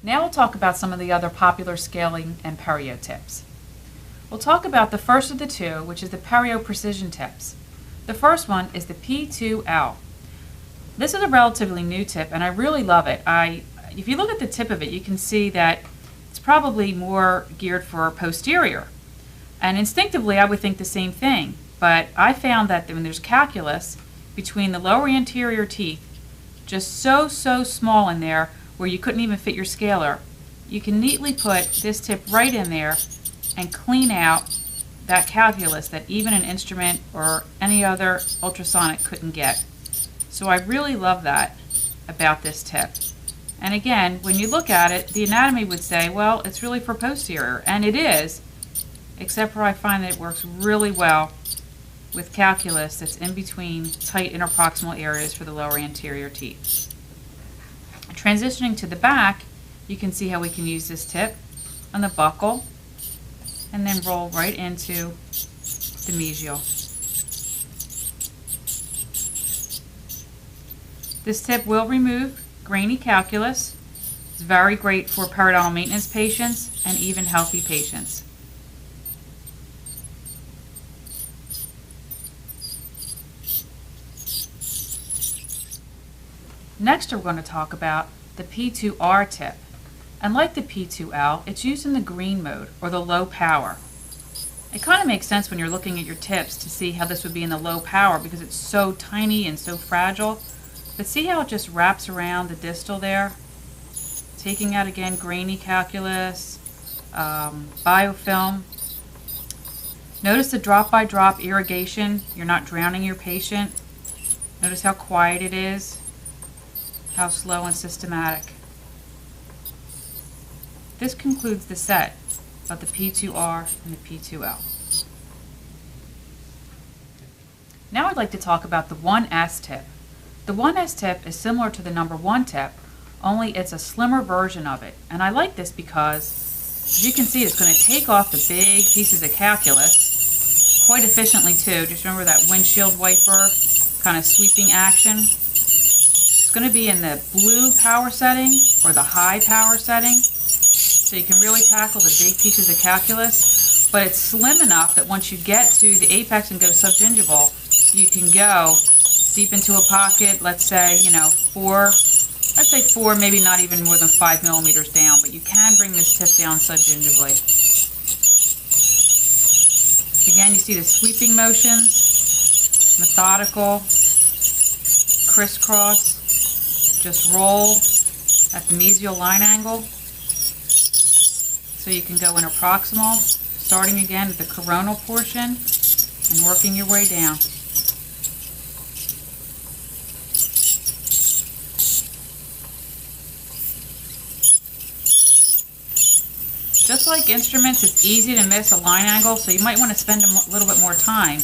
Now we'll talk about some of the other popular scaling and perio tips. We'll talk about the first of the two, which is the perio precision tips. The first one is the P2L. This is a relatively new tip and I really love it. If you look at the tip of it, you can see that it's probably more geared for posterior. And instinctively I would think the same thing, but I found that when there's calculus between the lower anterior teeth, just so small in there where you couldn't even fit your scaler, you can neatly put this tip right in there and clean out that calculus that even an instrument or any other ultrasonic couldn't get. So I really love that about this tip. And again, when you look at it, the anatomy would say, well, it's really for posterior, and it is, except for I find that it works really well with calculus that's in between tight interproximal areas for the lower anterior teeth. Transitioning to the back, you can see how we can use this tip on the buccal and then roll right into the mesial. This tip will remove grainy calculus. It's very great for periodontal maintenance patients and even healthy patients. Next, we're going to talk about the P2R tip. And like the P2L, it's used in the green mode, or the low power. It kind of makes sense when you're looking at your tips to see how this would be in the low power because it's so tiny and so fragile. But see how it just wraps around the distal there? Taking out again grainy calculus, biofilm. Notice the drop-by-drop irrigation. You're not drowning your patient. Notice how quiet it is. How slow and systematic. This concludes the set of the P2R and the P2L. Now I'd like to talk about the 1S tip. The 1S tip is similar to the number 1 tip, only it's a slimmer version of it. And I like this because, as you can see, it's going to take off the big pieces of calculus quite efficiently too. Just remember that windshield wiper kind of sweeping action. It's going to be in the blue power setting or the high power setting, so you can really tackle the big pieces of calculus, but it's slim enough that once you get to the apex and go subgingival, you can go deep into a pocket, let's say, I'd say 4, maybe not even more than 5 millimeters down, but you can bring this tip down subgingivally. Again, you see the sweeping motions, methodical, crisscross. Just roll at the mesial line angle so you can go interproximal, starting again at the coronal portion and working your way down. Just like instruments, it's easy to miss a line angle, so you might want to spend a little bit more time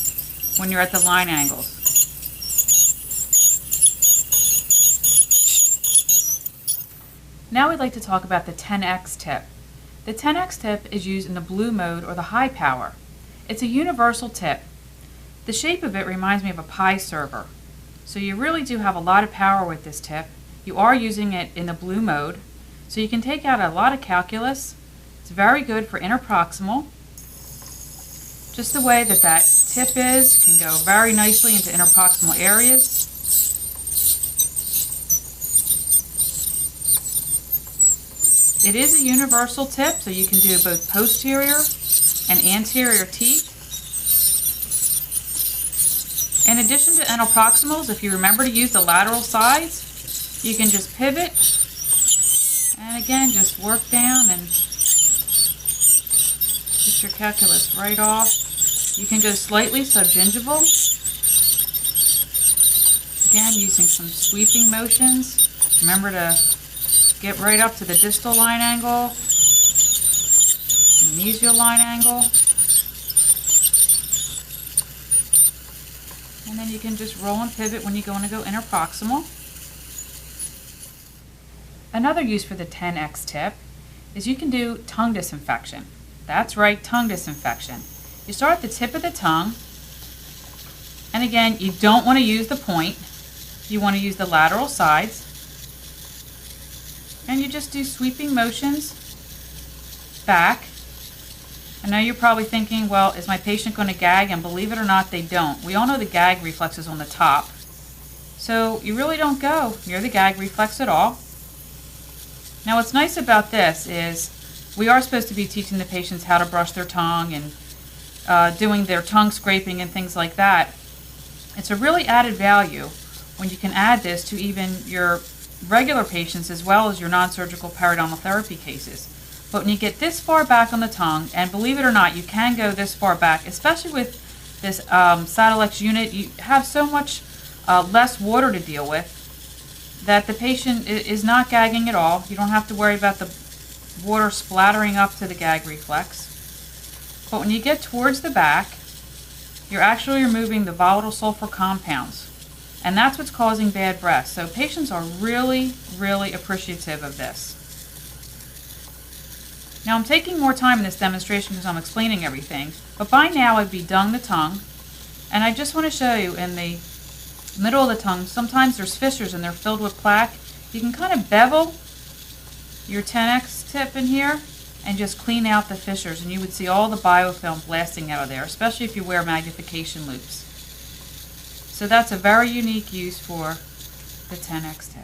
when you're at the line angles. Now we'd like to talk about the 10X tip. The 10X tip is used in the blue mode or the high power. It's a universal tip. The shape of it reminds me of a pie server. So you really do have a lot of power with this tip. You are using it in the blue mode, so you can take out a lot of calculus. It's very good for interproximal. Just the way that that tip is can go very nicely into interproximal areas. It is a universal tip, so you can do both posterior and anterior teeth. In addition to interproximals, if you remember to use the lateral sides, you can just pivot and again just work down and get your calculus right off. You can go slightly subgingival. Again, using some sweeping motions. Remember to get right up to the distal line angle, mesial line angle, and then you can just roll and pivot when you want to go interproximal. Another use for the 10X tip is you can do tongue disinfection. That's right, tongue disinfection. You start at the tip of the tongue, and again, you don't want to use the point. You want to use the lateral sides. And you just do sweeping motions back. I know you're probably thinking, well, is my patient going to gag? And believe it or not, they don't. We all know the gag reflex is on the top. So you really don't go near the gag reflex at all. Now what's nice about this is we are supposed to be teaching the patients how to brush their tongue and doing their tongue scraping and things like that. It's a really added value when you can add this to even your regular patients as well as your non-surgical periodontal therapy cases. But when you get this far back on the tongue, and believe it or not, you can go this far back, especially with this Satilex unit, you have so much less water to deal with that the patient is not gagging at all. You don't have to worry about the water splattering up to the gag reflex. But when you get towards the back, you're actually removing the volatile sulfur compounds, and that's what's causing bad breath. So patients are really, really appreciative of this. Now I'm taking more time in this demonstration because I'm explaining everything, but by now I'd be done the tongue, and I just want to show you in the middle of the tongue, sometimes there's fissures and they're filled with plaque. You can kind of bevel your 10X tip in here and just clean out the fissures, and you would see all the biofilm blasting out of there, especially if you wear magnification loupes. So that's a very unique use for the 10X tip.